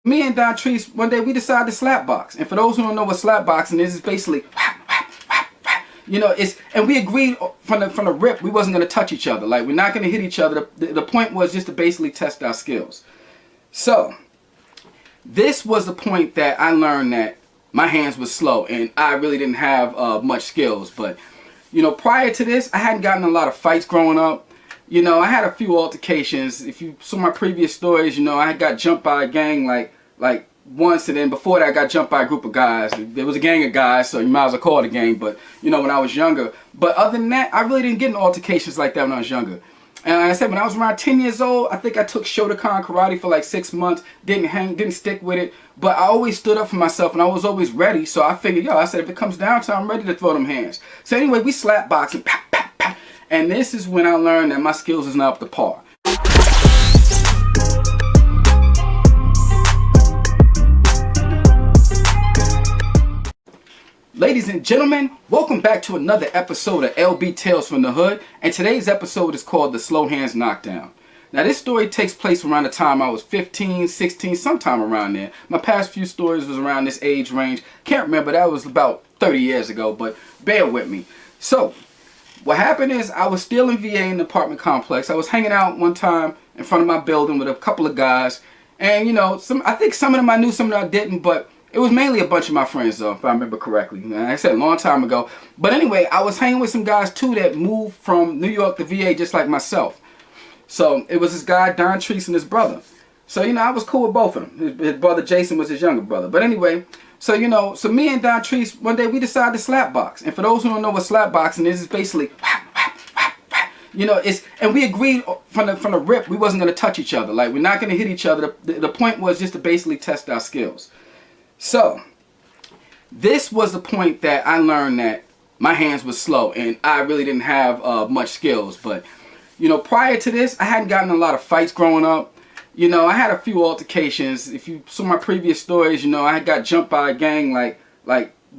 Me and Don Treese, one day we decided to slap box. And for those who don't know what slap boxing is, it's basically, and we agreed from the rip we wasn't going to touch each other. Like, we're not going to hit each other. The point was just to basically test our skills. So, this was the point that I learned that my hands were slow and I really didn't have much skills. But, prior to this, I hadn't gotten a lot of fights growing up. I had a few altercations. If you saw my previous stories, I had got jumped by a gang like once, and then before that I got jumped by a group of guys. There was a gang of guys, so you might as well call it a gang, but when I was younger. But other than that, I really didn't get in altercations like that when I was younger. And like I said, when I was around 10 years old, I think I took Shotokan karate for like 6 months, didn't stick with it, but I always stood up for myself and I was always ready. So I figured, I said, if it comes down to it, I'm ready to throw them hands. So anyway, we slap boxing, and this is when I learned that my skills is not up to par. Ladies and gentlemen, welcome back to another episode of LB Tales from the Hood, and today's episode is called The Slow Hands Knockdown. Now this story takes place around the time I was 15, 16, sometime around there. My past few stories was around this age range. Can't remember, that was about 30 years ago, but bear with me. So, what happened is I was still in VA in the apartment complex. I was hanging out one time in front of my building with a couple of guys, and I think some of them I knew, some of them I didn't, but it was mainly a bunch of my friends, though, if I remember correctly. Like I said, a long time ago. But anyway, I was hanging with some guys, too, that moved from New York to VA just like myself. So, it was this guy, Don Treese, and his brother. So, I was cool with both of them. His brother, Jason, was his younger brother. But anyway, so, so me and Don Treese, one day we decided to slap box. And for those who don't know what slap boxing is, it's basically, and we agreed from the rip we wasn't going to touch each other. Like, we're not going to hit each other. The point was just to basically test our skills. So, this was the point that I learned that my hands were slow and I really didn't have much skills. But, prior to this, I hadn't gotten a lot of fights growing up. I had a few altercations. If you saw my previous stories, I had got jumped by a gang like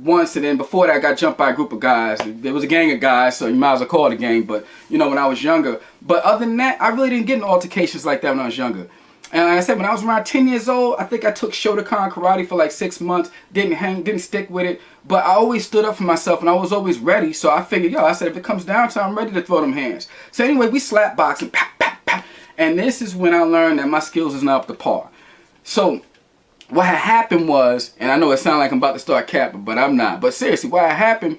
once, and then before that I got jumped by a group of guys. There was a gang of guys, so you might as well call it a gang, but, when I was younger. But other than that, I really didn't get in altercations like that when I was younger. And like I said, when I was around 10 years old, I think I took Shotokan karate for like 6 months, didn't stick with it, but I always stood up for myself and I was always ready. So I figured, I said, if it comes down to it, I'm ready to throw them hands. So anyway, we slap boxing, and this is when I learned that my skills is not up to par. So what had happened was, and I know it sounds like I'm about to start capping, but I'm not. But seriously, what had happened,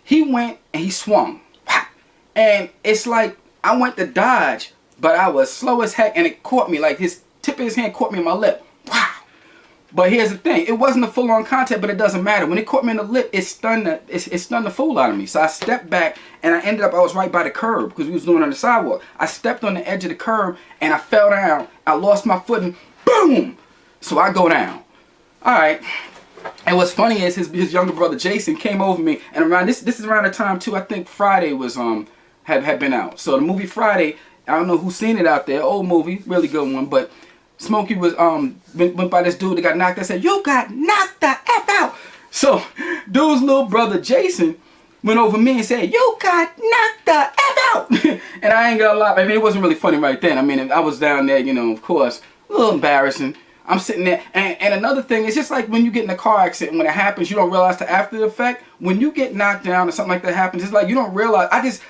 he went and he swung. And it's like I went to dodge, but I was slow as heck, and it caught me, like his tip of his hand caught me in my lip. Wow. But here's the thing, it wasn't a full-on contact, but it doesn't matter. When it caught me in the lip, it stunned the fool out of me. So I stepped back, and I was right by the curb, because we was doing it on the sidewalk. I stepped on the edge of the curb, and I fell down. I lost my footing. Boom! So I go down. Alright. And what's funny is his younger brother Jason came over me, and around this is around the time too, I think Friday was had been out. So the movie Friday, I don't know who's seen it out there, old movie, really good one, but Smokey was went by this dude that got knocked out, said, "You got knocked the F out." So dude's little brother Jason went over me and said, "You got knocked the F out." And I ain't gonna lie, I mean, it wasn't really funny right then. I mean, I was down there, of course, a little embarrassing. I'm sitting there, and another thing, it's just like when you get in a car accident, when it happens, you don't realize the after effect. When you get knocked down or something like that happens, it's like you don't realize.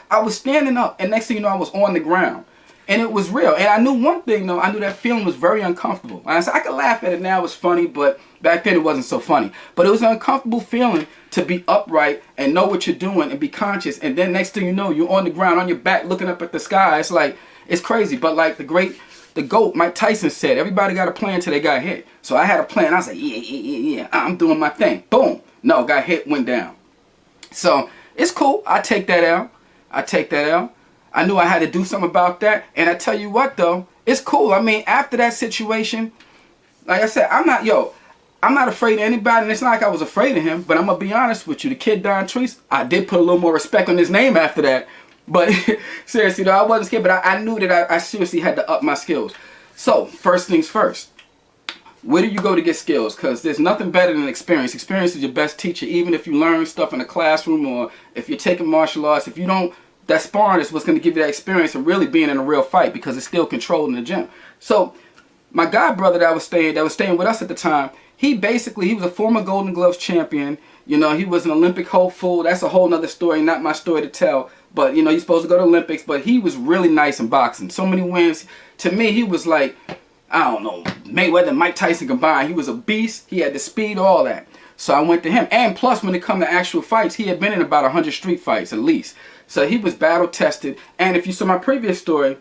I was standing up, and next thing you know, I was on the ground. And it was real. And I knew one thing, though, I knew that feeling was very uncomfortable. And I said, I could laugh at it now, it's funny, but back then it wasn't so funny. But it was an uncomfortable feeling to be upright and know what you're doing and be conscious. And then next thing you know, you're on the ground, on your back, looking up at the sky. It's like, it's crazy. But like the GOAT, Mike Tyson said, everybody got a plan till they got hit. So I had a plan. I was like, yeah, I'm doing my thing. Boom. No, got hit, went down. So it's cool. I take that out. I knew I had to do something about that. And I tell you what, though, it's cool. I mean, after that situation, like I said, I'm not afraid of anybody. And it's not like I was afraid of him. But I'm going to be honest with you. The kid, Don Treese, I did put a little more respect on his name after that. But seriously, though, I wasn't scared. But I knew that I seriously had to up my skills. So, first things first. Where do you go to get skills? Because there's nothing better than experience. Experience is your best teacher. Even if you learn stuff in a classroom or if you're taking martial arts, if you don't, that sparring is what's going to give you that experience of really being in a real fight because it's still controlled in the gym. So my god brother that was staying with us at the time, he was a former Golden Gloves champion. You know, he was an Olympic hopeful. That's a whole nother story, not my story to tell. But, you know, he's supposed to go to Olympics, but he was really nice in boxing. So many wins. To me, he was like, I don't know, Mayweather and Mike Tyson combined. He was a beast. He had the speed, all that. So I went to him. And plus, when it come to actual fights, he had been in about 100 street fights at least. So he was battle tested. And if you saw my previous story,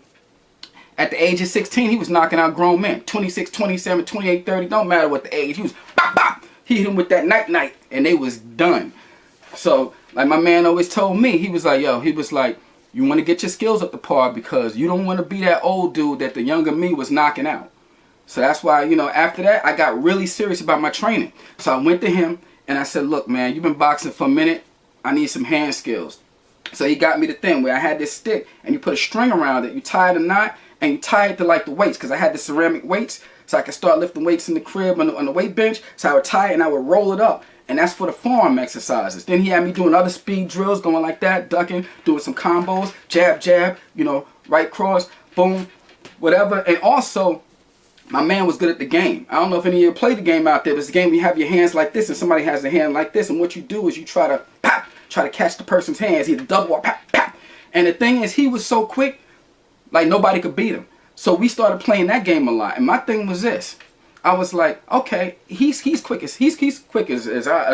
at the age of 16, he was knocking out grown men. 26, 27, 28, 30, don't matter what the age. He was bop, bop. He hit him with that night, and they was done. So, like my man always told me, he was like, yo, you want to get your skills up to par because you don't want to be that old dude that the younger me was knocking out. So that's why, you know, after that, I got really serious about my training. So I went to him, and I said, look, man, you've been boxing for a minute. I need some hand skills. So he got me the thing where I had this stick, and you put a string around it. You tie it a knot, and you tie it to, like, the weights, because I had the ceramic weights. So I could start lifting weights in the crib on the weight bench. So I would tie it and I would roll it up. And that's for the forearm exercises. Then he had me doing other speed drills, going like that, ducking, doing some combos, jab, jab, you know, right cross, boom, whatever. And also, my man was good at the game. I don't know if any of you play the game out there, but it's a game where you have your hands like this and somebody has a hand like this. And what you do is you try to pop, try to catch the person's hands, either double or pop, pop. And the thing is, he was so quick, like nobody could beat him. So we started playing that game a lot, and my thing was this: I was like, okay, he's quick as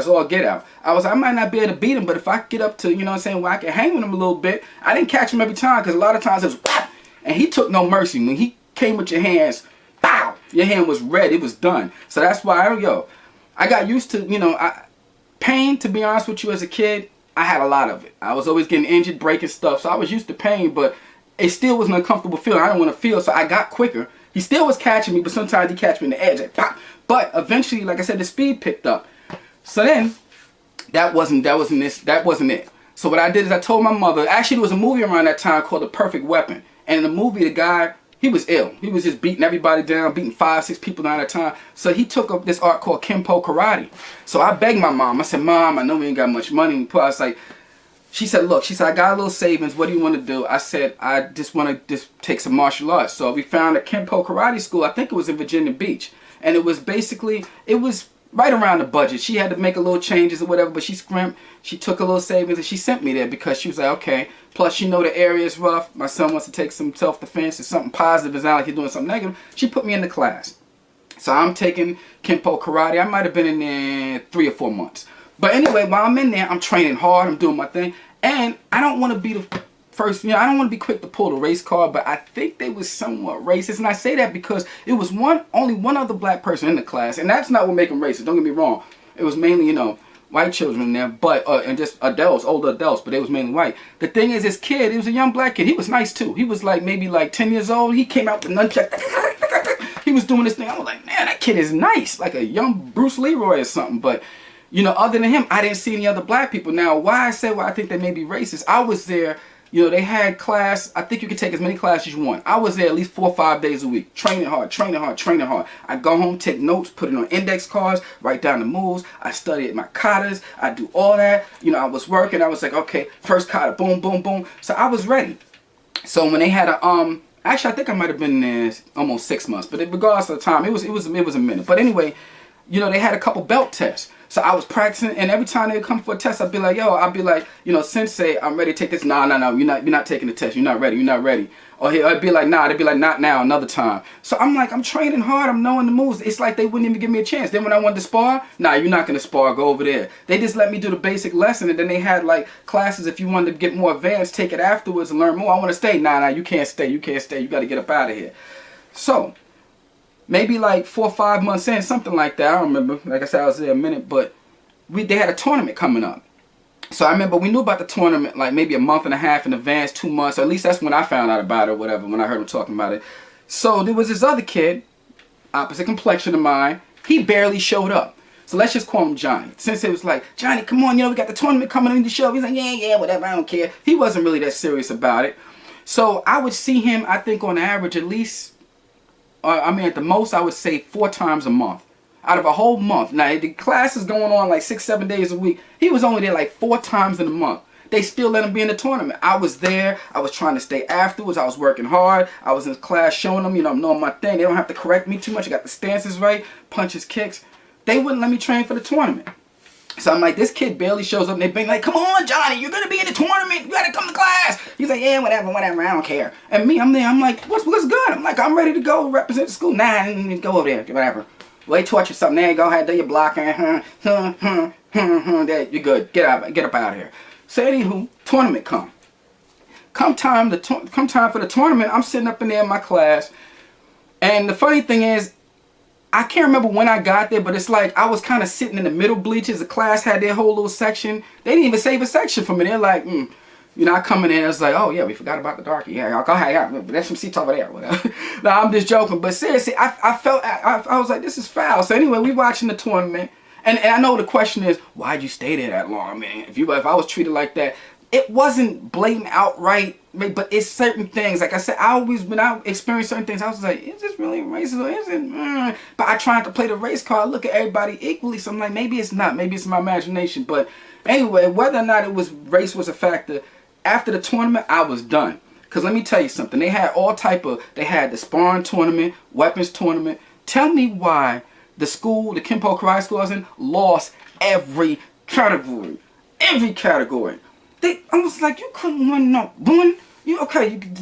all get out. I might not be able to beat him, but if I get up to, you know what I'm saying, where I can hang with him a little bit. I didn't catch him every time because a lot of times it was whap, and he took no mercy. When he came with your hands, pow, your hand was red, it was done. So that's why I got used to, you know, pain. To be honest with you, as a kid, I had a lot of it. I was always getting injured, breaking stuff, so I was used to pain, but it still was an uncomfortable feeling. I didn't want to feel, so I got quicker. He still was catching me, but sometimes he catch me in the edge, like pop. But eventually, like I said, the speed picked up. So then, that wasn't it. So what I did is I told my mother. Actually, there was a movie around that time called The Perfect Weapon, and in the movie, the guy, he was ill. He was just beating everybody down, beating 5, 6 people down at a time. So he took up this art called Kenpo Karate. So I begged my mom. I said, Mom, I know we ain't got much money. I was like. She said, look, I got a little savings. What do you want to do? I said, I just want to take some martial arts. So we found a Kenpo Karate school. I think it was in Virginia Beach. And it was basically, it was right around the budget. She had to make a little changes or whatever, but she scrimped. She took a little savings and she sent me there because she was like, okay. Plus, you know the area is rough. My son wants to take some self-defense. It's something positive. It's not like he's doing something negative. She put me in the class. So I'm taking Kenpo Karate. I might have been in there 3 or 4 months. But anyway, while I'm in there, I'm training hard, I'm doing my thing, and I don't want to be the first, you know, I don't want to be quick to pull the race card, but I think they was somewhat racist, and I say that because it was only one other black person in the class, and that's not what make them racist, don't get me wrong. It was mainly, you know, white children in there, but, and just adults, older adults, but they was mainly white. The thing is, this kid, he was a young black kid, he was nice too. He was like, maybe like 10 years old, he came out with nunchuck, he was doing this thing, I was like, man, that kid is nice, like a young Bruce Leroy or something, but you know, other than him, I didn't see any other black people. Now, why I said I think they may be racist, I was there, you know, they had class, I think you could take as many classes as you want. I was there at least 4 or 5 days a week, training hard, training hard, training hard. I go home, take notes, put it on index cards, write down the moves, I studied my katas, I do all that. You know, I was working, I was like, okay, first kata, boom, boom, boom. So I was ready. So when they had a, actually I think I might have been there almost 6 months, but regardless of the time, it was a minute. But anyway, you know, they had a couple belt tests. So I was practicing, and every time they would come for a test, I'd be like, you know, Sensei, I'm ready to take this. No, you're not taking the test. You're not ready. Or I'd be like, nah, they'd be like, not now, another time. So I'm like, I'm training hard, I'm knowing the moves. It's like they wouldn't even give me a chance. Then when I wanted to spar, nah, you're not going to spar, go over there. They just let me do the basic lesson, and then they had like classes, if you wanted to get more advanced, take it afterwards and learn more. I want to stay. Nah, you can't stay. You got to get up out of here. So maybe like 4 or 5 months in, something like that. I don't remember. Like I said, I was there a minute, but they had a tournament coming up. So I remember we knew about the tournament like maybe a month and a half in advance, 2 months, or at least that's when I found out about it or whatever, when I heard him talking about it. So there was this other kid, opposite complexion of mine. He barely showed up. So let's just call him Johnny. Sensei was like, Johnny, come on, you know, we got the tournament coming in the show. He's like, yeah, whatever, I don't care. He wasn't really that serious about it. So I would see him, I think on average, at least, at the most, I would say 4 times a month. Out of a whole month. Now, the class is going on like 6, 7 days a week. He was only there like 4 times in a month. they still let him be in the tournament. I was there. I was trying to stay afterwards. I was working hard. I was in class showing them, I'm knowing my thing. They don't have to correct me too much. I got the stances right, punches, kicks. They wouldn't let me train for the tournament. So I'm like, this kid barely shows up, and they been like, come on, Johnny, you're going to be in the tournament. You got to come to class. He's like, yeah, whatever, I don't care. And me, I'm there. I'm like, what's good? I'm like, I'm ready to go represent the school. Nah, go over there, whatever. Well, they taught you something. There you go ahead, do your blocking. There, you're good. Get up out of here. So anywho, tournament come. Come time for the tournament, I'm sitting up in there in my class. And the funny thing is, I can't remember when I got there, but it's like I was kind of sitting in the middle bleachers. The class had their whole little section. They didn't even save a section for me. They're like, I come in there, it's like, oh yeah, we forgot about the darkie. Yeah, go ahead, yeah, there's some seats over there. Whatever. No, I'm just joking. But seriously, I was like, this is foul. So anyway, we watching the tournament. And I know the question is, why'd you stay there that long, man? If I was treated like that, it wasn't blatant outright, but it's certain things. Like I said, when I experienced certain things, I was like, is this really racist or is it? But I tried to play the race card, look at everybody equally. So I'm like, maybe it's not. Maybe it's my imagination. But anyway, whether or not race was a factor, after the tournament, I was done. Because let me tell you something. They had they had the sparring tournament, weapons tournament. Tell me why the Kenpo Karate school I was in, lost every category. Every category. I was like, you couldn't win no one. You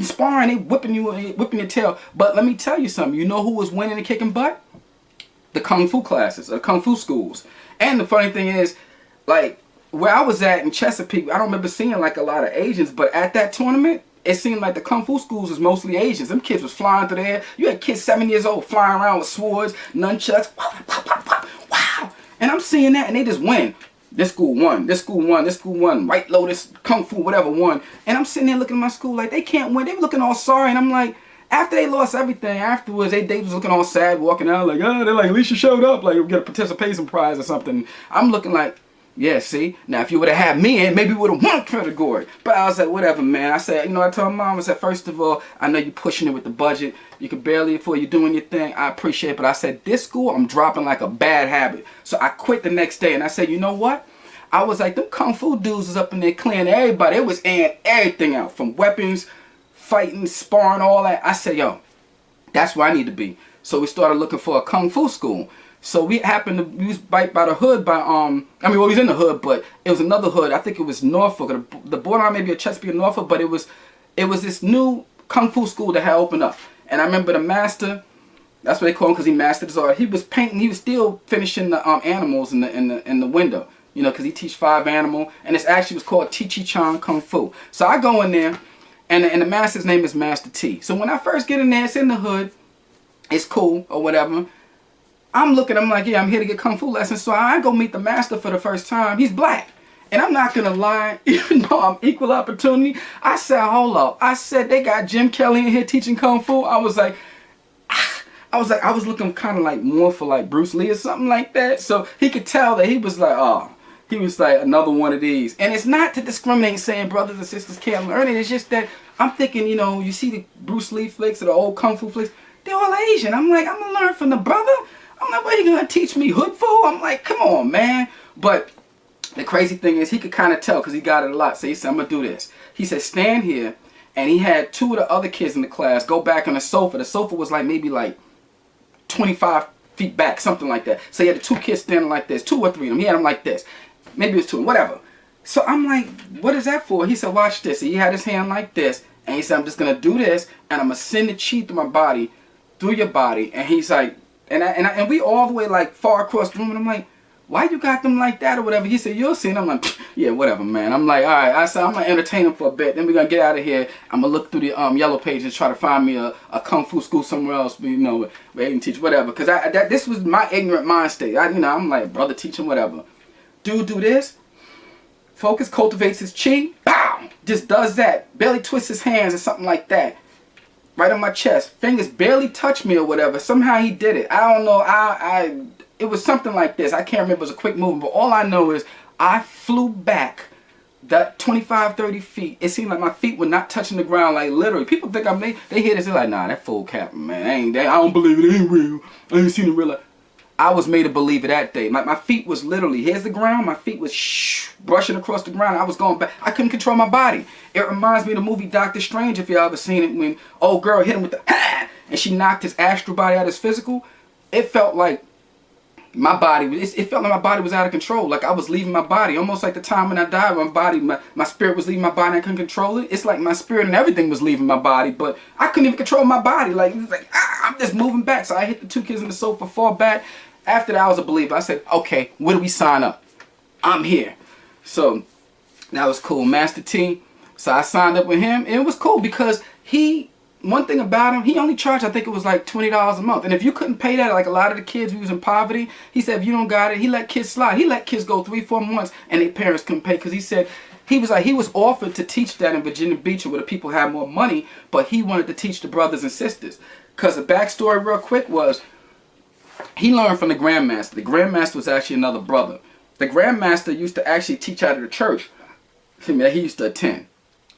sparring, they whipping your tail. But let me tell you something. You know who was winning and kicking butt? The kung fu classes, the kung fu schools. And the funny thing is, like where I was at in Chesapeake, I don't remember seeing like a lot of Asians. But at that tournament, it seemed like the kung fu schools was mostly Asians. Them kids was flying through the air. You had kids 7 years old flying around with swords, nunchucks. Wow. And I'm seeing that, and they just win. This school won, this school won, this school won, White Lotus, Kung Fu, whatever won. And I'm sitting there looking at my school like, they can't win. They were looking all sorry. And I'm like, after they lost everything, afterwards, they was looking all sad, walking out like, oh, they're like, at least you showed up. Like, you get a participation prize or something. I'm looking like, yeah, see? Now, if you would have had me in, maybe we would have won a category. But I was like, whatever, man. I said, I told Mom, I said, first of all, I know you're pushing it with the budget. You can barely afford, you're doing your thing. I appreciate it. But I said, this school, I'm dropping like a bad habit. So I quit the next day. And I said, you know what? I was like, them Kung Fu dudes was up in there clearing everybody. It was airing everything out. From weapons, fighting, sparring, all that. I said, yo, that's where I need to be. So we started looking for a Kung Fu school. So we was by the hood we was in the hood, but it was another hood. I think it was Norfolk, the borderline maybe a Chesapeake or Norfolk, but it was this new Kung Fu school that had opened up. And I remember the master, that's what they call him because he mastered his art. He was painting, he was still finishing the animals in the window. Because he teach 5 animal, and it actually was called Chi-Chi-Chan Kung Fu. So I go in there, and the master's name is Master T. So when I first get in there, it's in the hood, it's cool, or whatever. I'm like, yeah, I'm here to get Kung Fu lessons. So I go meet the master for the first time. He's black. And I'm not going to lie, even though I'm equal opportunity, I said, hold up. I said, they got Jim Kelly in here teaching Kung Fu. I was looking kind of like more for like Bruce Lee or something like that. So he could tell that he was like, oh. He was like, another one of these. And it's not to discriminate saying brothers and sisters can't learn it. It's just that I'm thinking, you see the Bruce Lee flicks or the old Kung Fu flicks, they're all Asian. I'm like, I'm going to learn from the brother? I'm like, what are you going to teach me hood for? I'm like, come on, man. But the crazy thing is he could kind of tell because he got it a lot. So he said, I'm going to do this. He said, stand here. And he had 2 of the other kids in the class go back on the sofa. The sofa was like maybe like 25 feet back, something like that. So he had the 2 kids standing like this, 2 or 3 of them. He had them like this. Maybe it was 2, whatever. So I'm like, what is that for? He said, watch this. He had his hand like this. And he said, I'm just going to do this. And I'm going to send the chi through my body, through your body. And he's like, and we all the way like far across the room. And I'm like, why you got them like that or whatever? He said, you'll see. And I'm like, yeah, whatever, man. I'm like, all right. I said, I'm going to entertain him for a bit. Then we're going to get out of here. I'm going to look through the yellow pages and try to find me a Kung Fu school somewhere else, where they can teach whatever. Because this was my ignorant mind state. I'm like, brother, teach him whatever. Dude do this. Focus, cultivates his chi. Bow! Just does that. Barely twists his hands or something like that. Right on my chest. Fingers barely touch me or whatever. Somehow he did it. I don't know. It was something like this. I can't remember. It was a quick movement. But all I know is I flew back that 25, 30 feet. It seemed like my feet were not touching the ground. Like literally. People think they hear this. They're like, nah, that fool capping, man. I don't believe it. It ain't real. I ain't seen it in real life. I was made a believer that day. My feet was literally, here's the ground, my feet was brushing across the ground. I was going back. I couldn't control my body. It reminds me of the movie Doctor Strange, if y'all ever seen it, when old girl hit him with the and she knocked his astral body out of his physical. It felt like my body, it felt like my body was out of control. Like I was leaving my body. Almost like the time when I died, my spirit was leaving my body and I couldn't control it. It's like my spirit and everything was leaving my body, but I couldn't even control my body. Like, it was like I'm just moving back. So I hit the 2 kids in the sofa, fall back. After that, I was a believer. I said, okay, where do we sign up? I'm here. So that was cool. Master T. So I signed up with him, and it was cool because one thing about him, he only charged, I think it was like $20 a month. And if you couldn't pay that, like a lot of the kids who was in poverty, he said, if you don't got it, he let kids slide. He let kids go 3-4 months and their parents couldn't pay, because he said, he was offered to teach that in Virginia Beach where the people had more money, but he wanted to teach the brothers and sisters. Because the backstory real quick was, he learned from the Grandmaster. The Grandmaster was actually another brother. The Grandmaster used to actually teach out of the church that he used to attend.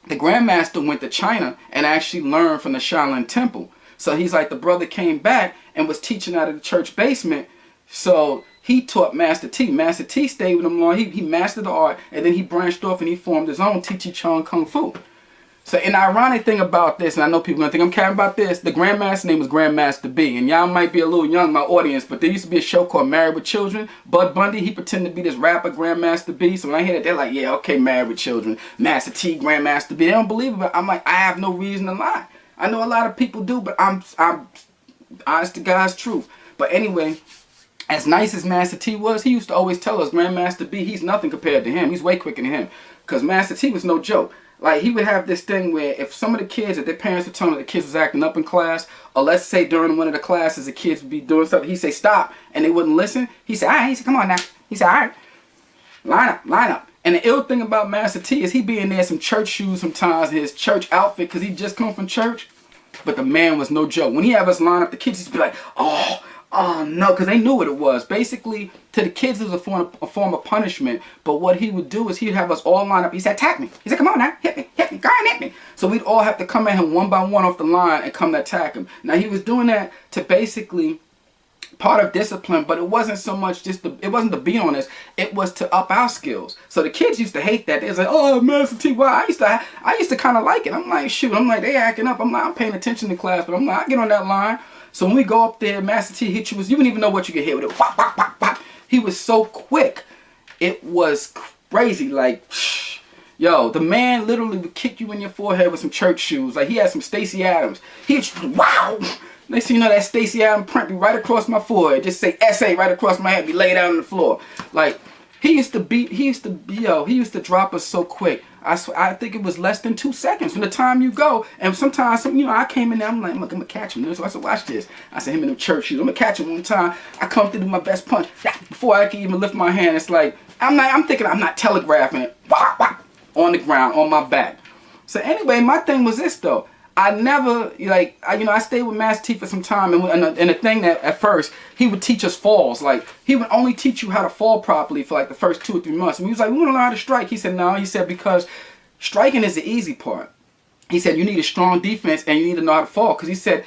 The Grandmaster went to China and actually learned from the Shaolin Temple. So he's like, the brother came back and was teaching out of the church basement. So he taught Master T. Master T stayed with him long. He mastered the art, and then he branched off and he formed his own Chi Chong Kung Fu. So an ironic thing about this, and I know people are going to think I'm caring about this, the Grandmaster's name was Grandmaster B. And y'all might be a little young, my audience, but there used to be a show called Married with Children. Bud Bundy, he pretended to be this rapper, Grandmaster B. So when I hear that, they're like, yeah, okay, Married with Children. Master T, Grandmaster B. They don't believe it, but I'm like, I have no reason to lie. I know a lot of people do, but I'm honest to God's truth. But anyway, as nice as Master T was, he used to always tell us, Grandmaster B, he's nothing compared to him. He's way quicker than him. Because Master T was no joke. Like, he would have this thing where if some of the kids, if their parents were telling them the kids was acting up in class, or let's say during one of the classes the kids would be doing something, he'd say, stop, and they wouldn't listen. He said, all right. He said, come on now. He said, all right, line up. And the ill thing about Master T is he be in there some church shoes sometimes, his church outfit, because he just come from church. But the man was no joke. When he have us line up, the kids used to be like, oh no, because they knew what it was. Basically, to the kids, it was a form of punishment. But what he would do is he'd have us all line up. He said, attack me. He said, come on now, hit me, go on, hit me. So we'd all have to come at him one by one off the line and come to attack him. Now, he was doing that to basically, part of discipline, but it wasn't so much it wasn't to be on us, it was to up our skills. So the kids used to hate that. They was like, oh, Master T, why? I used to kind of like it. I'm like, shoot, they acting up. I'm paying attention to class, but I'm like, I get on that line. So when we go up there, Master T hit you, you wouldn't even know what you could hit with it. Wop, wop, wop, wop. He was so quick. It was crazy. Like, yo, the man literally would kick you in your forehead with some church shoes. Like, he had some Stacey Adams. Wow. Next thing you know, that Stacey Adams print be right across my forehead. Just say SA right across my head, be laid out on the floor. Like, he used to drop us so quick. I think it was less than 2 seconds from the time you go. And sometimes, I came in there, I'm like, I'm gonna catch him. So I said, watch this. I said, him in them church shoes, I'm gonna catch him one time. I come through with my best punch. Before I can even lift my hand, it's like, I'm thinking I'm not telegraphing it. Wah, wah, on the ground, on my back. So anyway, my thing was this though. I never, I stayed with Master T for some time, and the thing that at first, he would teach us falls. Like, he would only teach you how to fall properly for like the first 2 or 3 months. And we was like, we want to learn how to strike. He said, no. He said, because striking is the easy part. He said, you need a strong defense and you need to know how to fall. Because he said,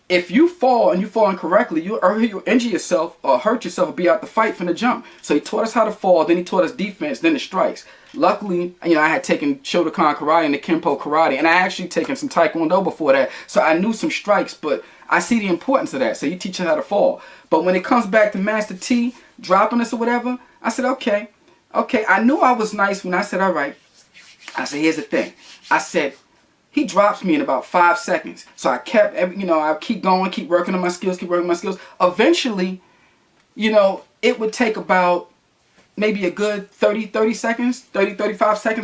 if you fall and you fall incorrectly, you'll injure yourself or hurt yourself or be out the fight from the jump. So he taught us how to fall, then he taught us defense, then the strikes. Luckily, I had taken Shotokan karate and the Kenpo karate, and I actually taken some Taekwondo before that, so I knew some strikes, but I see the importance of that, so you teach us how to fall. But when it comes back to Master T dropping us or whatever, I said, okay, I knew I was nice when I said, all right. I said, here's the thing. I said, he drops me in about 5 seconds. So I kept, I keep going, keep working on my skills, Eventually, it would take about maybe a good 35 seconds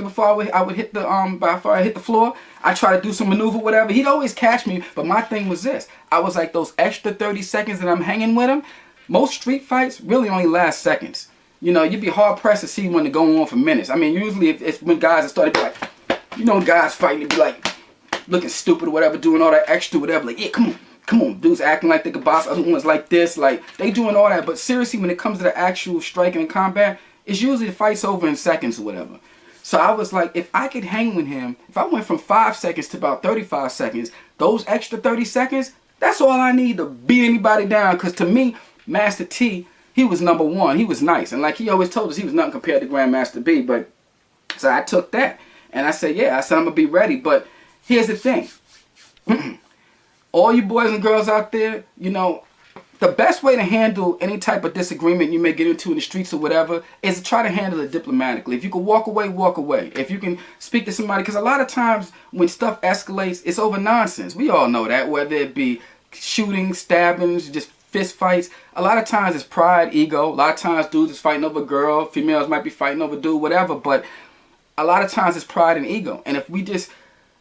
before I would hit the floor. I try to do some maneuver, whatever. He'd always catch me, but my thing was this. I was like, those extra 30 seconds that I'm hanging with him, most street fights really only last seconds. You'd be hard pressed to see one to go on for minutes. I mean, usually it's when guys are starting to be like, guys fighting, to be like looking stupid or whatever, doing all that extra whatever. Like, yeah, come on, dudes acting like they could box, other ones like this, like they doing all that. But seriously, when it comes to the actual striking and combat, it's usually the fight's over in seconds or whatever. So I was like, if I could hang with him, if I went from 5 seconds to about 35 seconds, those extra 30 seconds, that's all I need to beat anybody down. Because to me, Master T, he was number one. He was nice. And like he always told us, he was nothing compared to Grandmaster B. But so I took that. And I said, yeah, I said, I'm going to be ready. But here's the thing. All you boys and girls out there, you know, the best way to handle any type of disagreement you may get into in the streets or whatever is to try to handle it diplomatically. If you can walk away, walk away. If you can speak to somebody, because a lot of times when stuff escalates, it's over nonsense. We all know that, whether it be shootings, stabbings, just fist fights. A lot of times it's pride, ego. A lot of times dudes is fighting over a girl. Females might be fighting over a dude, whatever. But a lot of times it's pride and ego. And if we just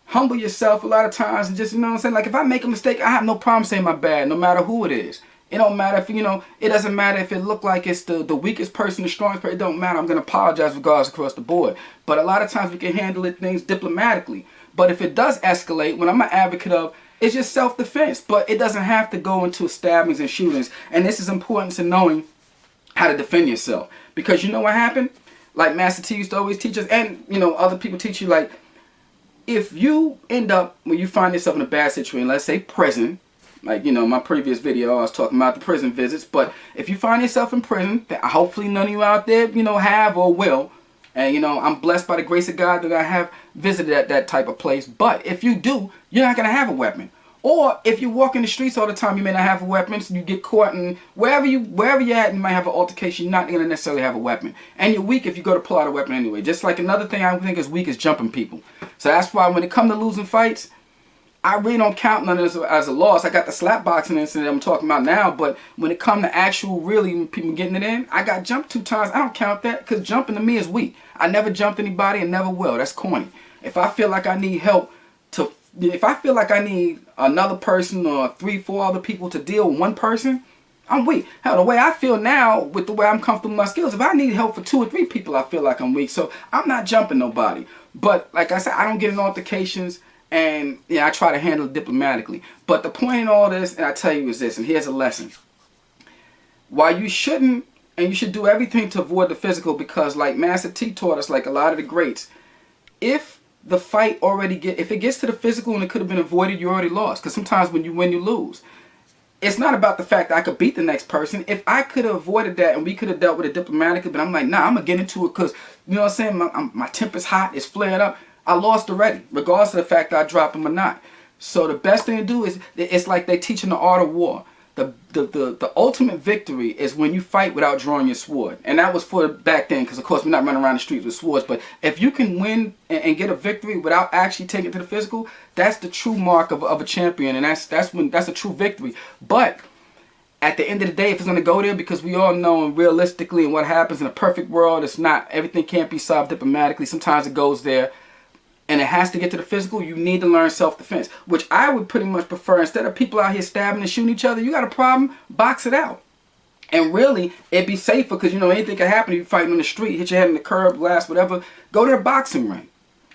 humble yourself a lot of times and just, you know what I'm saying? Like if I make a mistake, I have no problem saying my bad, no matter who it is. It don't matter if, you know, it doesn't matter if it look like it's the weakest person, the strongest person. It don't matter. I'm going to apologize regardless across the board. But a lot of times we can handle it things diplomatically. But if it does escalate, when I'm an advocate of, it's just self-defense. But it doesn't have to go into stabbings and shootings. And this is important to knowing how to defend yourself. Because you know what happened? Like Master T used to always teach us, and, you know, other people teach you, like, if you end up, when you find yourself in a bad situation, let's say prison, like, you know, my previous video, I was talking about the prison visits. But if you find yourself in prison, hopefully none of you out there, you know, have or will. And, you know, I'm blessed by the grace of God that I have visited that type of place. But if you do, you're not going to have a weapon. Or if you walk in the streets all the time, you may not have a weapon. So you get caught, and wherever you're at, you might have an altercation. You're not going to necessarily have a weapon. And you're weak if you go to pull out a weapon anyway. Just like another thing I think is weak is jumping people. So that's why when it comes to losing fights, I really don't count none of this as a loss. I got the slap boxing incident I'm talking about now, but when it comes to actual really people getting it in, I got jumped 2 times. I don't count that because jumping to me is weak. I never jumped anybody and never will. That's corny. If I feel like I need help if I feel like I need another person or 3, 4 other people to deal with one person, I'm weak. Hell, the way I feel now with the way I'm comfortable with my skills, if I need help for 2 or 3 people, I feel like I'm weak. So I'm not jumping nobody. But like I said, I don't get in altercations. And yeah, I try to handle it diplomatically. But the point in all this, and I tell you, is this, and here's a lesson. While you shouldn't, and you should do everything to avoid the physical, because like Master T taught us, like a lot of the greats, if the fight if it gets to the physical and it could have been avoided, you already lost. Because sometimes when you win, you lose. It's not about the fact that I could beat the next person. If I could have avoided that and we could have dealt with it diplomatically, but I'm like, nah, I'm going to get into it because, you know what I'm saying, my temper's hot, it's flared up. I lost already, regardless of the fact that I drop him or not. So the best thing to do is, it's like they teach in the art of war. The ultimate victory is when you fight without drawing your sword. And that was for back then, because of course we're not running around the streets with swords. But if you can win and get a victory without actually taking it to the physical, that's the true mark of a champion. And that's a true victory. But at the end of the day, if it's going to go there, because we all know realistically and what happens in a perfect world, it's not, everything can't be solved diplomatically. Sometimes it goes there. And it has to get to the physical, you need to learn self-defense. Which I would pretty much prefer, instead of people out here stabbing and shooting each other, you got a problem, box it out. And really, it'd be safer because, you know, anything can happen if you're fighting on the street, hit your head in the curb, glass, whatever. Go to the boxing ring.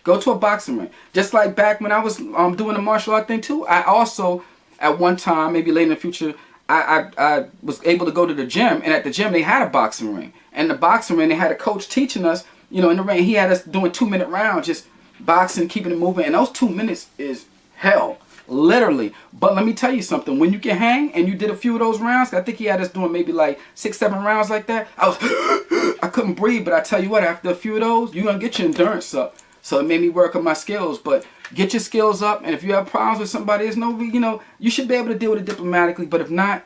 Go to a boxing ring. Just like back when I was doing the martial art thing too, I also, at one time, maybe later in the future, I was able to go to the gym. And at the gym, they had a boxing ring. And the boxing ring, they had a coach teaching us, you know, in the ring. He had us doing 2-minute rounds, just boxing, keeping it moving, and those 2 minutes is hell, literally. But let me tell you something, when you can hang and you did a few of those rounds, I think he had us doing maybe like 6, 7 rounds like that, I couldn't breathe. But I tell you what, after a few of those, you're gonna get your endurance up. So it made me work on my skills. But get your skills up, and if you have problems with somebody, there's no, you know, you should be able to deal with it diplomatically. But if not,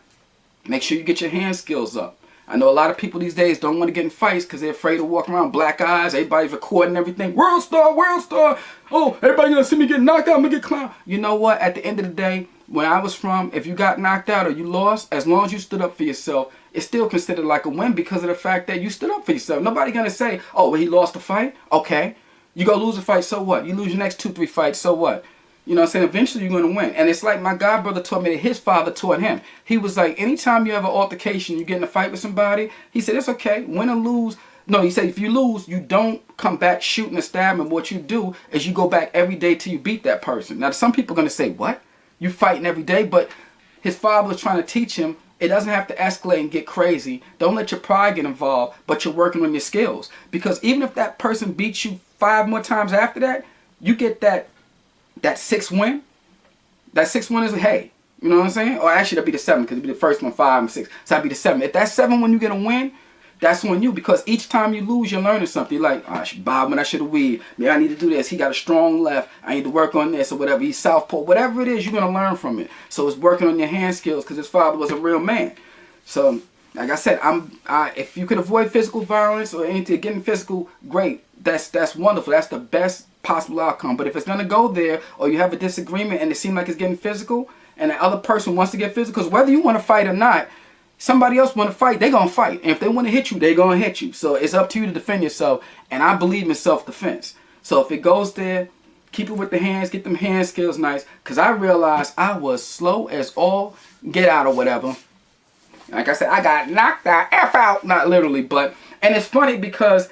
make sure you get your hand skills up. I know a lot of people these days don't want to get in fights because they're afraid to walk around black eyes. Everybody's recording everything. World star, world star. Oh, everybody gonna see me get knocked out. I'm gonna get clowned. You know what? At the end of the day, where I was from, if you got knocked out or you lost, as long as you stood up for yourself, it's still considered like a win because of the fact that you stood up for yourself. Nobody gonna say, oh, well, he lost the fight. Okay, you go lose a fight, so what? You lose your next 2, 3 fights, so what? You know what I'm saying? Eventually you're going to win. And it's like my god brother taught me that his father taught him. He was like, anytime you have an altercation, you get in a fight with somebody, he said, it's okay, win or lose. No, he said, if you lose, you don't come back shooting and stabbing. What you do is you go back every day till you beat that person. Now, some people are going to say, what? You fighting every day? But his father was trying to teach him, it doesn't have to escalate and get crazy. Don't let your pride get involved, but you're working on your skills. Because even if that person beats you 5 more times after that, you get that 6th win. That 6th win is, hey, You know what I'm saying? Or actually, that'd be the 7 because it'd be the first one, 5 and 6. So that'd be the 7. If that's 7 when you get a win, that's on you, because each time you lose, you're learning something. You're like, oh, I should bob when I should have weaved. Maybe I need to do this. He got a strong left. I need to work on this or whatever. He's southpaw. Whatever it is, you're going to learn from it. So it's working on your hand skills because his father was a real man. So, like I said, if you can avoid physical violence or anything, getting physical, great. That's wonderful. That's the best possible outcome. But if it's going to go there, or you have a disagreement and it seems like it's getting physical, and the other person wants to get physical, because whether you want to fight or not, somebody else want to fight, they're going to fight. And if they want to hit you, they're going to hit you. So it's up to you to defend yourself. And I believe in self-defense. So if it goes there, keep it with the hands, get them hand skills nice. Because I realized I was slow as all get out or whatever. Like I said, I got knocked the F out. Not literally, but, and it's funny because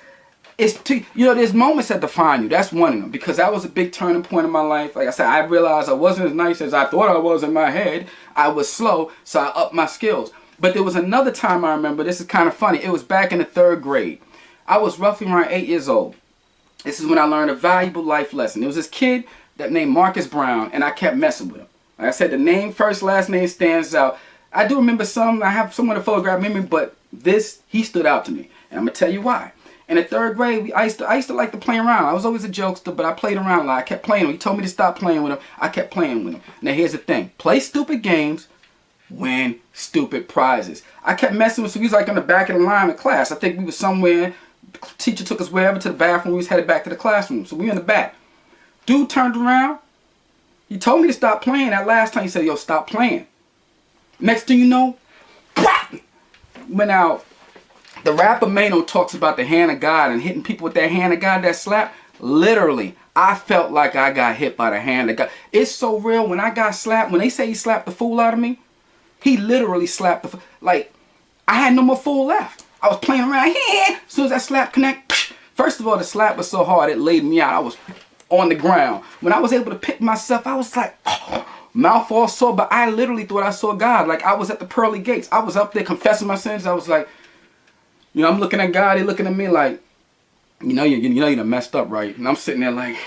there's moments that define you. That's one of them, because that was a big turning point in my life. Like I said, I realized I wasn't as nice as I thought I was in my head. I was slow, so I upped my skills. But there was another time I remember, this is kind of funny. It was back in the 3rd grade. I was roughly around 8 years old. This is when I learned a valuable life lesson. There was this kid that named Marcus Brown, and I kept messing with him. Like I said, the name, first, last name stands out. I do remember I have someone to photograph memory, but he stood out to me. And I'm going to tell you why. In the 3rd grade, I used to like to play around. I was always a jokester, but I played around a lot. I kept playing him. He told me to stop playing with him. I kept playing with him. Now, here's the thing. Play stupid games, win stupid prizes. I kept messing with him. So he was like on the back of the line in class. I think we were somewhere. Teacher took us wherever to the bathroom. We was headed back to the classroom. So we were in the back. Dude turned around. He told me to stop playing. That last time he said, yo, stop playing. Next thing you know, went out. The rapper Mano talks about the hand of God and hitting people with that hand of God, that slap. Literally, I felt like I got hit by the hand of God. It's so real. When I got slapped, when they say he slapped the fool out of me, he literally slapped the fool. Like, I had no more fool left. I was playing around here. As soon as that slap connect, first of all, the slap was so hard, it laid me out. I was on the ground. When I was able to pick myself, I was like, mouth all sore, but I literally thought I saw God. Like, I was at the pearly gates. I was up there confessing my sins. I was like, I'm looking at God. He looking at me like, you done messed up, right? And I'm sitting there like,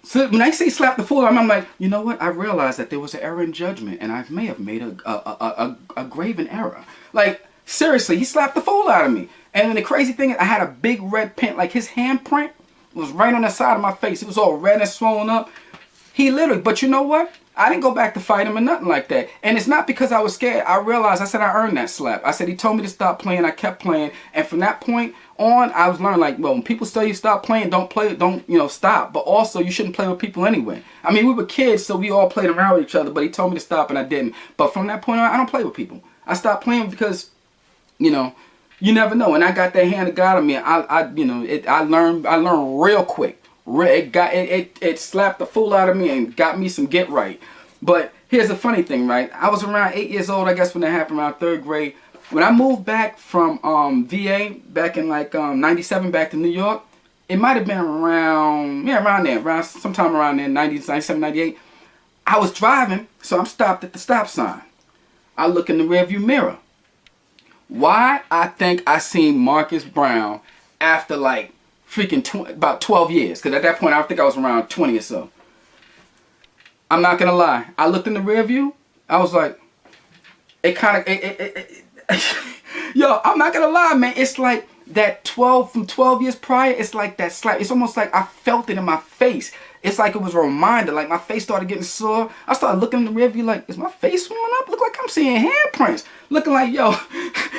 so when I say slap the fool, I'm like, you know what? I realized that there was an error in judgment, and I may have made a graven error. Like, seriously, he slapped the fool out of me. And then the crazy thing is, I had a big red print. Like, his handprint was right on the side of my face. It was all red and swollen up. He literally, but you know what? I didn't go back to fight him or nothing like that. And it's not because I was scared. I realized, I said I earned that slap. I said he told me to stop playing. I kept playing. And from that point on, I was learning, like, well, when people tell you stop playing, don't play, don't, stop. But also, you shouldn't play with people anyway. I mean, we were kids, so we all played around with each other. But he told me to stop, and I didn't. But from that point on, I don't play with people. I stopped playing because, you never know. And I got that hand of God on me. I learned real quick. It slapped the fool out of me and got me some get right. But here's the funny thing, right? I was around 8 years old, I guess, when that happened, around 3rd grade. When I moved back from VA back in like 97 back to New York, it might have been around sometime around there, 97, 98. I was driving, so I'm stopped at the stop sign. I look in the rearview mirror. Why? I think I seen Marcus Brown after like freaking about 12 years. Because at that point, I think I was around 20 or so. I'm not going to lie. I looked in the rear view. I was like, yo, I'm not going to lie, man. It's like that from 12 years prior. It's like that slap. It's almost like I felt it in my face. It's like it was a reminder. Like my face started getting sore. I started looking in the rear view like, is my face swelling up? Look like I'm seeing handprints. Looking like, yo,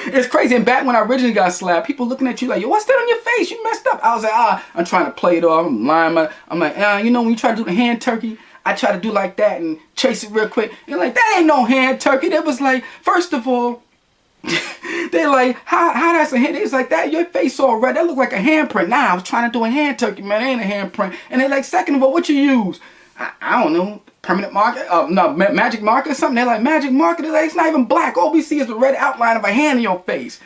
it's crazy. And back when I originally got slapped, people looking at you like, yo, what's that on your face? You messed up. I was like, I'm trying to play it off. I'm lying. I'm like, when you try to do the hand turkey, I try to do like that and chase it real quick. You're like, that ain't no hand turkey. That was like, first of all, they're like, how that's a hand? It's like, that your face all red. That looked like a handprint. Nah, I was trying to do a hand turkey, man. It ain't a handprint. And they're like, second of all, what you use? I don't know. Permanent marker? Magic marker or something. They're like, magic marker? They're like, it's not even black. All we see is the red outline of a hand in your face.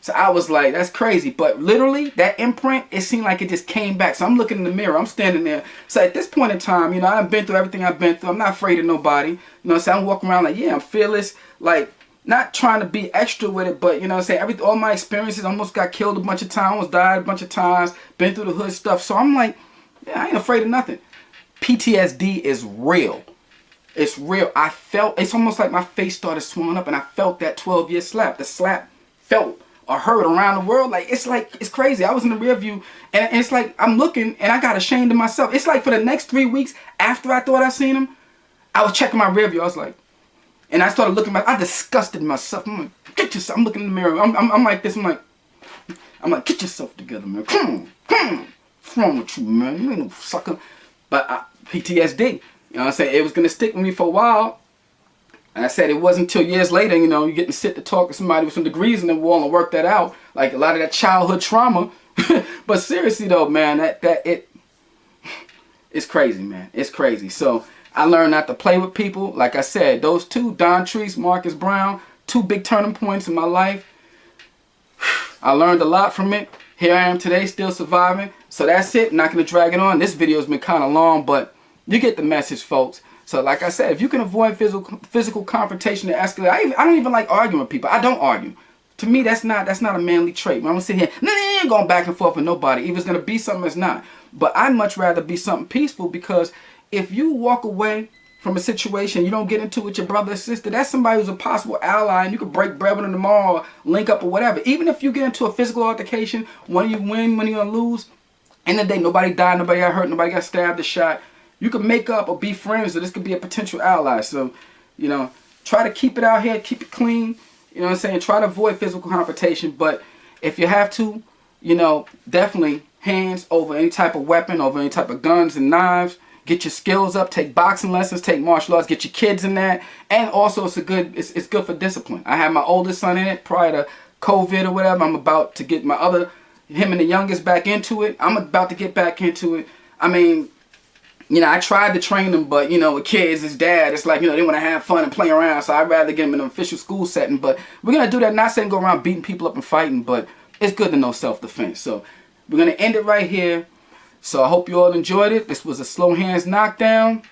So I was like, that's crazy. But literally, that imprint, it seemed like it just came back. So I'm looking in the mirror. I'm standing there. So at this point in time, I've been through everything I've been through. I'm not afraid of nobody. So I'm walking around like, yeah, I'm fearless. Like, not trying to be extra with it, but, all my experiences, almost got killed a bunch of times, almost died a bunch of times, been through the hood stuff. So I'm like, yeah, I ain't afraid of nothing. PTSD is real. It's real. I felt, it's almost like my face started swelling up and I felt that 12-year slap. The slap felt or heard around the world. Like, it's crazy. I was in the rear view and it's like, I'm looking and I got ashamed of myself. It's like for the next 3 weeks after I thought I seen him, I was checking my rear view. I was like, and I started looking I disgusted myself. I'm like, get yourself, I'm looking in the mirror. I'm like this, I'm like, get yourself together, man. Come on. What's wrong with you, man? You ain't no sucker. But PTSD. You know what I'm saying? It was going to stick with me for a while. And I said it wasn't until years later, you know, you get to sit to talk to somebody with some degrees in the wall and work that out. Like a lot of that childhood trauma. But seriously though, man, it's crazy, man. It's crazy. So I learned not to play with people. Like I said, those two, Don Treese, Marcus Brown, 2 big turning points in my life. I learned a lot from it. Here I am today, still surviving. So that's it. Not going to drag it on. This video has been kind of long, but you get the message, folks. So like I said, if you can avoid physical confrontation to escalate, I don't even like arguing with people. I don't argue. To me, that's not a manly trait. I'm going to sit here, going back and forth with nobody. Either it's going to be something or it's not. But I'd much rather be something peaceful, because if you walk away from a situation, you don't get into it with your brother or sister, that's somebody who's a possible ally, and you could break bread with them tomorrow or link up or whatever. Even if you get into a physical altercation, one of you win, one of you lose, end of the day, nobody died, nobody got hurt, nobody got stabbed or shot. You can make up or be friends, or this could be a potential ally. So, you know, try to keep it out here, keep it clean. You know what I'm saying? Try to avoid physical confrontation. But if you have to, you know, definitely hands over any type of weapon, over any type of guns and knives. Get your skills up. Take boxing lessons. Take martial arts. Get your kids in that. And also, it's good for discipline. I had my oldest son in it prior to COVID or whatever. I'm about to get him and the youngest back into it. I'm about to get back into it. I mean, you know, I tried to train them, but, you know, with kids, his dad, it's like, you know, they want to have fun and play around, so I'd rather get them in an official school setting. But we're going to do that, not saying go around beating people up and fighting, but it's good to know self-defense. So we're going to end it right here. So I hope you all enjoyed it. This was a Slow Hands Knockdown.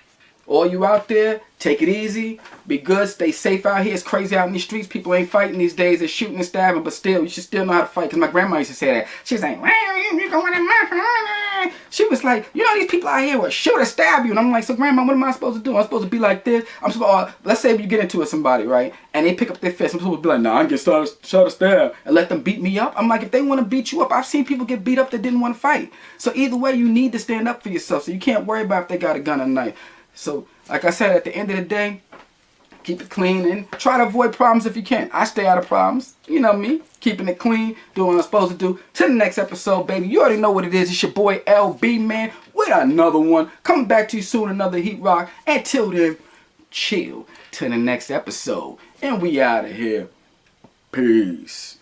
All you out there, take it easy. Be good. Stay safe out here. It's crazy out in these streets. People ain't fighting these days. They're shooting and stabbing, but still, you should still know how to fight. Because my grandma used to say that. She was like, well, you going in my... She was like, you know, these people out here will shoot or stab you. And I'm like, so grandma, what am I supposed to do? I'm supposed to be like this? I'm supposed let's say you get into it with somebody, right? And they pick up their fist. I'm supposed to be like, nah, I'm getting shot or stab. And let them beat me up. I'm like, if they want to beat you up, I've seen people get beat up that didn't want to fight. So either way, you need to stand up for yourself. So you can't worry about if they got a gun or knife. So, like I said, at the end of the day, keep it clean and try to avoid problems if you can. I stay out of problems. You know me. Keeping it clean. Doing what I'm supposed to do. Till the next episode, baby. You already know what it is. It's your boy LB, man. With another one. Coming back to you soon. Another Heat Rock. Until then, chill. Till the next episode. And we out of here. Peace.